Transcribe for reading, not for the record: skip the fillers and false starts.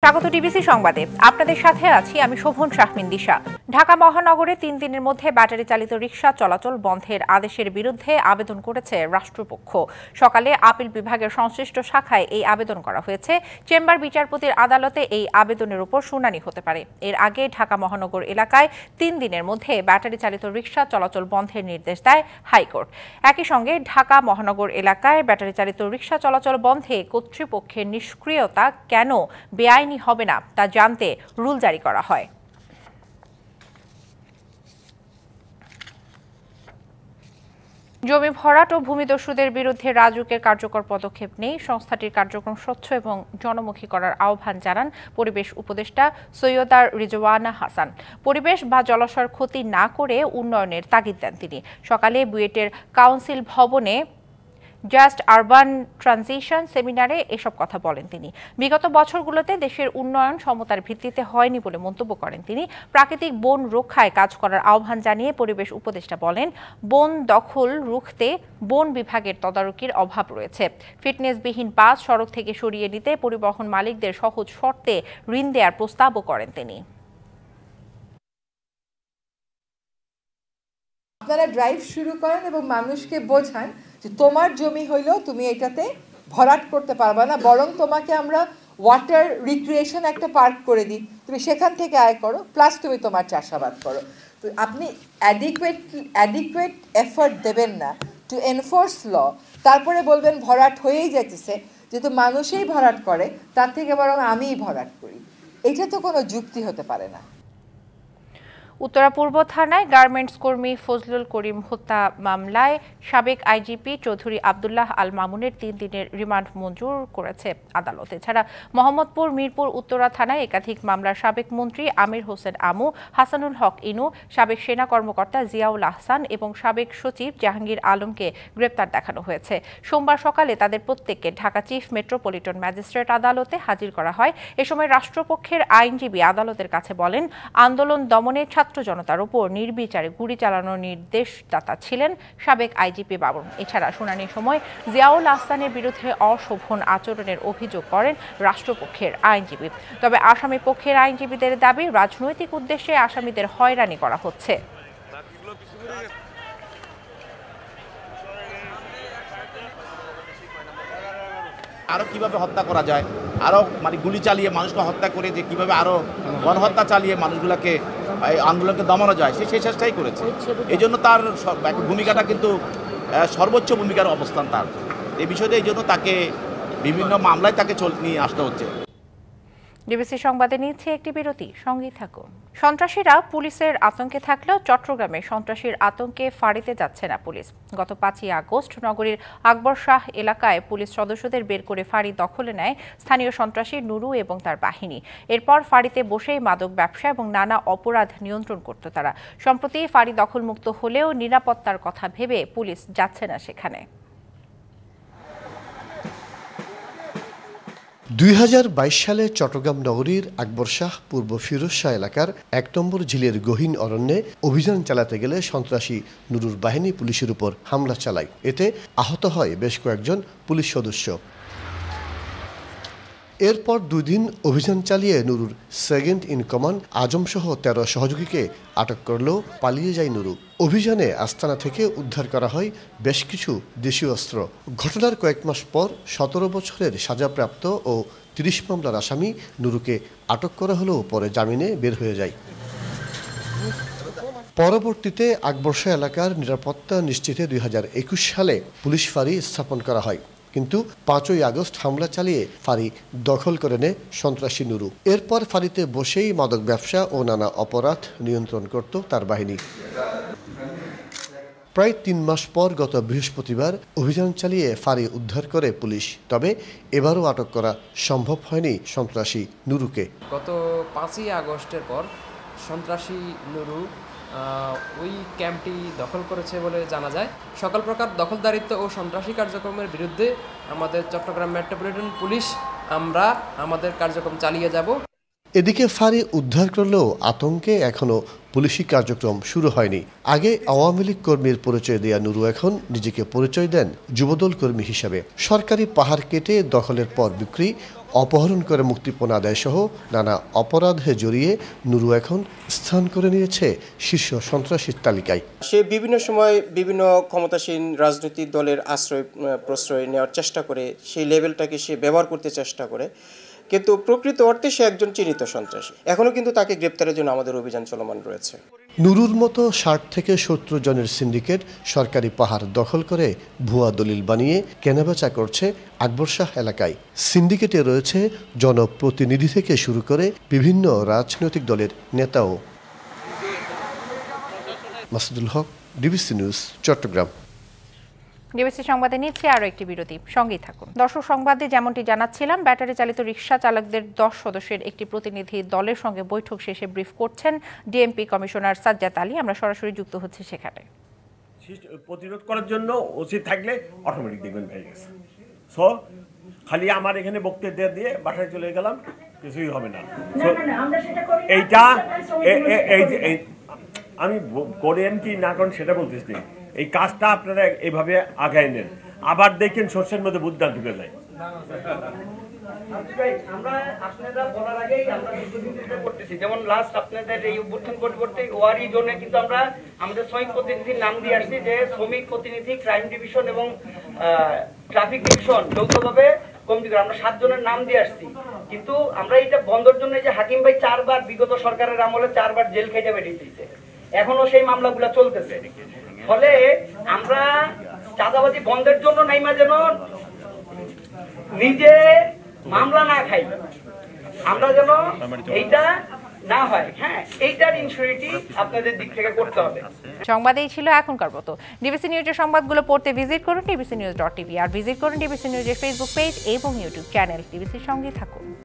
স্বাগত ডিবিসি সংবাদে। আপনাদের সাথে আছি আমি শোভন শাহমিন দিশা। ঢাকা মহানগরে ৩ দিনের মধ্যে ব্যাটারি চালিত রিকশা চলাচল বন্ধের আদেশের বিরুদ্ধে আবেদন করেছে রাষ্ট্রপক্ষ। সকালে আপিল বিভাগের সংশ্লিষ্ট শাখায় এই আবেদন করা হয়েছে। চেম্বার বিচারপতির আদালতে এই আবেদনের উপর শুনানি হতে পারে। এর আগে ঢাকা মহানগর এলাকায় ৩ দিনের মধ্যে ব্যাটারি চালিত রিকশা চলাচল বন্ধের নির্দেশ দেয় হাইকোর্ট। একই সঙ্গে ঢাকা মহানগর এলাকায় ব্যাটারি চালিত রিকশা চলাচল বন্ধে কর্তৃপক্ষের নিষ্ক্রিয়তা কেন বেআইনি হবে না তা জানতে রুল জারি করা হয়। জমি ভরাট ও ভূমিদস্যুদের বিরুদ্ধে রাজউকের কার্যকর পদক্ষেপ নেই। সংস্থাটির কার্যক্রম স্বচ্ছ এবং জনমুখী করার আহ্বান জানান পরিবেশ উপদেষ্টা সৈয়দা রিজওয়ানা হাসান। পরিবেশ বা জলাশয়ের ক্ষতি না করে উন্নয়নের তাগিদ দেন তিনি। সকালে বুয়েটের কাউন্সিল ভবনে জাস্ট আরবান ট্রানজিশন সেমিনারে এসব কথা বলেন তিনি। বিগত বছরগুলোতে দেশের উন্নয়ন সমতার ভিত্তিতে হয়নি বলে মন্তব্য করেন তিনি। প্রাকৃতিক বন রক্ষায় কাজ করার আহ্বান জানিয়ে পরিবেশ উপদেষ্টা বলেন, বন দখল রুখতে বন বিভাগের তদারকির অভাব রয়েছে। ফিটনেসবিহীন বাস সড়ক থেকে সরিয়ে নিতে পরিবহন মালিকদের সহজ শর্তে ঋণ দেওয়ার প্রস্তাবও করেন তিনি। আপনারা ড্রাইভ শুরু করেন এবং মানুষকে বোঝান যে তোমার জমি হইলেও তুমি এটাতে ভরাট করতে পারবা না, বরং তোমাকে আমরা ওয়াটার রিক্রিয়েশন একটা পার্ক করে দিই, তুমি সেখান থেকে আয় করো, প্লাস তুমি তোমার চাষাবাদ করো। তো আপনি অ্যাডিকুয়েট এফোর্ট দেবেন না টু এনফোর্স ল, তারপরে বলবেন ভরাট হয়েই যাচ্ছে, যেহেতু মানুষই ভরাট করে তার থেকে বরং আমিই ভরাট করি। এটা তো কোনো যুক্তি হতে পারে না। উত্তরা পূর্ব থানায় গার্মেন্টস কর্মী ফজলুল করিম হত্যা মামলায় সাবেক আইজিপি চৌধুরী আবদুল্লাহ আল মামুনের 3 দিনের রিমান্ড মঞ্জুর করেছে আদালত। এছাড়া মোহাম্মদপুর মিরপুর উত্তরা থানায় একাধিক মামলার সাবেক মন্ত্রী আমির হোসেন আমু, হাসানুল হক ইনু, সাবেক সেনা কর্মকর্তা জিয়াউল আহসান এবং সাবেক সচিব জাহাঙ্গীর আলমকে গ্রেপ্তার দেখানো হয়েছে। সোমবার সকালে তাদের প্রত্যেককে ঢাকা চিফ মেট্রোপলিটন ম্যাজিস্ট্রেট আদালতে হাজির করা হয়। এ সময় রাষ্ট্রপক্ষের আইনজীবী আদালতের কাছে বলেন, আন্দোলন দমনে ছাত্র জনতার উপর নির্বিচারে গুলি চালানোর নির্দেশদাতা ছিলেন সাবেক আইজিপি বাবর। এছাড়া শুনানির সময় জিয়াউল আহসানের বিরুদ্ধে অশোভন আচরণের অভিযোগ করেন রাষ্ট্রপক্ষের আইনজীবী। তবে আসামি পক্ষের আইনজীবীদের দাবি, রাজনৈতিক উদ্দেশ্যে আসামিদের হয়রানি করা হচ্ছে। আরো কিভাবে হত্যা করা যায়, আরো গুলি চালিয়ে মানুষকে হত্যা করে যে কিভাবে আরো গণহত্যা চালিয়ে মানুষগুলোকে আন্দোলনকে দমানো যায় সেই চেষ্টাই করেছে। এই জন্য তার ভূমিকাটা কিন্তু সর্বোচ্চ ভূমিকার অবস্থান তার। এই বিষয়টা এই জন্য তাকে বিভিন্ন মামলায় তাকে নিয়ে আসতে হচ্ছে। ডিবিসি সংবাদে নিচ্ছে একটি বিরতি, সঙ্গেই থাকুন। সন্ত্রাসীরা পুলিশের আতঙ্কে থাকলেও চট্টগ্রামে সন্ত্রাসীর আতঙ্কে ফাঁড়িতে যাচ্ছে না পুলিশ। গত 5ই আগস্ট নগরীর আকবর শাহ এলাকায় পুলিশ সদস্যদের বের করে ফাঁড়ি দখলে নেয় স্থানীয় সন্ত্রাসী নুরু এবং তার বাহিনী। এরপর ফাঁড়িতে বসেই মাদক ব্যবসা এবং নানা অপরাধ নিয়ন্ত্রণ করত তারা। সম্প্রতি ফাঁড়ি দখলমুক্ত হলেও নিরাপত্তার কথা ভেবে পুলিশ যাচ্ছে না সেখানে। 2022 সালে চট্টগ্রাম নগরীর আকবর শাহ পূর্ব ফিরোজ শাহ এলাকার 1 নম্বর ঝিলের গহীন অরণ্যে অভিযান চালাতে গেলে সন্ত্রাসী নুরুর বাহিনী পুলিশের উপর হামলা চালায়। এতে আহত হয় বেশ কয়েকজন পুলিশ সদস্য। এরপর 2 দিন অভিযান চালিয়ে নুরুর সেকেন্ড ইন কমান্ড আজম সহ 13 সহযোগীকে আটক করলেও পালিয়ে যায় নুরু। অভিযানে আস্তানা থেকে উদ্ধার করা হয় বেশ কিছু দেশীয় অস্ত্র। ঘটনার কয়েক মাস পর 17 বছরের সাজাপ্রাপ্ত ও 30 মামলার আসামি নুরুকে আটক করা হলেও পরে জামিনে বের হয়ে যায়। পরবর্তীতে আকবরশাহ এলাকার নিরাপত্তা নিশ্চিতে 2021 সালে পুলিশ ফাঁড়ি স্থাপন করা হয়, কিন্তু 5ই আগস্ট হামলা চালিয়ে ফাঁড়ি দখল করে নেয় সন্ত্রাসী নুরু। এরপর ফাঁড়িতে বসেই মাদক ব্যবসা ও নানা অপরাধ নিয়ন্ত্রণ করত তার বাহিনী। প্রায় 3 মাস পর গত বৃহস্পতিবার অভিযান চালিয়ে ফাঁড়ি উদ্ধার করে পুলিশ। তবে এবারও আটক করা সম্ভব হয়নি সন্ত্রাসী নুরুকে। গত 5ই আগস্টের পর সন্ত্রাসী নুরু ওই ক্যাম্পটি দখল করেছে বলে জানা যায়। সকল প্রকার দখলদারিত্ব ও সন্ত্রাসী কার্যক্রমের বিরুদ্ধে আমাদের চট্টগ্রাম মেট্রোপলিটন পুলিশ আমরা আমাদের কার্যক্রম চালিয়ে যাব। এদিকে ফাঁড়ি উদ্ধার করলেও আতঙ্কে এখনো পুলিশি কার্যক্রম শুরু হয়নি। আগে আওয়ামী লীগ কর্মীর পরিচয় দেয়া নুরু এখন নিজেকে পরিচয় দেন যুবদল কর্মী হিসাবে। সরকারি পাহাড় কেটে দখলের পর বিক্রি অপহরণ করে মুক্তিপণ আদায় সহ নানা অপরাধে জড়িয়ে নুরু এখন স্থান করে নিয়েছে শীর্ষ সন্ত্রাসীর তালিকায়। সে বিভিন্ন সময় বিভিন্ন ক্ষমতাসীন রাজনৈতিক দলের আশ্রয় প্রশ্রয় নেওয়ার চেষ্টা করে, সেই লেভেলটাকে সে ব্যবহার করতে চেষ্টা করে, কিন্তু প্রকৃত অর্থে সে একজন চিহ্নিত সন্ত্রাসী। এখনও কিন্তু তাকে গ্রেপ্তারের জন্য আমাদের অভিযান চলমান রয়েছে। নুরুর মতো 60 থেকে 70 জনের সিন্ডিকেট সরকারি পাহাড় দখল করে ভুয়া দলিল বানিয়ে কেনাবেচা করছে আকবর শাহ এলাকায়। সিন্ডিকেটে রয়েছে জনপ্রতিনিধি থেকে শুরু করে বিভিন্ন রাজনৈতিক দলের নেতাও। মাসুদুল হক, ডিবিসি নিউজ, চট্টগ্রাম। ডিবিসি সংবাদে নিচ্ছে আরও একটি বিরতি, সঙ্গেই থাকুন। দর্শক, সংবাদে যেমনটি জানাচ্ছিলাম, ব্যাটারি চালিত রিকশা চালকদের 10 সদস্যের একটি প্রতিনিধি দলের সঙ্গে বৈঠক শেষে ব্রিফ করছেন ডিএমপি কমিশনার সাজ্জাদ আলী। আমরা সরাসরি যুক্ত হচ্ছি সেখানে। প্রতিরোধ করার জন্য ওসি থাকলে অটোমেটিক দেখবেন হয়ে গেছে। সো খালি আমার এখানে বক্তব্য দিয়ে বাসায় চলে গেলাম, কিছুই হবে না। এইটা আমি করেন কি না করেন সেটা বলতেছি, এই কাজটা আপনারা এইভাবে আগায় নেন। আবার দেখেন সর্ষের মধ্যে বুদ্ধা ঢুকে যায়। আমরা আপনারা বলার আগেই আমরা করতেছি, যেমন লাস্ট আপনাদের এই অভ্যুত্থান করতে ওয়ারি জোনে কিন্তু আমরা আমাদের শ্রমিক প্রতিনিধির নাম দিয়ে আসছি, যে শ্রমিক প্রতিনিধি, ক্রাইম ডিভিশন এবং ট্রাফিক ডিভিশন যৌথভাবে কমিটি করে আমরা 7 জনের নাম দিয়ে আসছি। কিন্তু আমরা এটা বন্ধের জন্য যে হাকিম ভাই 4 বার বিগত সরকারের আমলে 4 বার জেল খেটে বেরিয়ে দিয়েছে, এখনো সেই মামলাগুলো চলতেছে। ফলে আমরা চাঁদাবাজি বন্ধের জন্য নাইমা যেন নিজে মামলা না খাই, আমরা যেন এইটা না হয়, হ্যাঁ, এইটার ইনসিউরিটি আপনাদের দিক থেকে করতে হবে। সংবাদেই ছিল এখনকার মতো। ডিবিসি নিউজের সংবাদগুলো পড়তে ভিজিট করুন dbcnews.tv আর ভিজিট করুন ডিবিসি নিউজের ফেসবুক পেজ এবং ইউটিউব চ্যানেল। ডিবিসির সঙ্গেই থাকুন।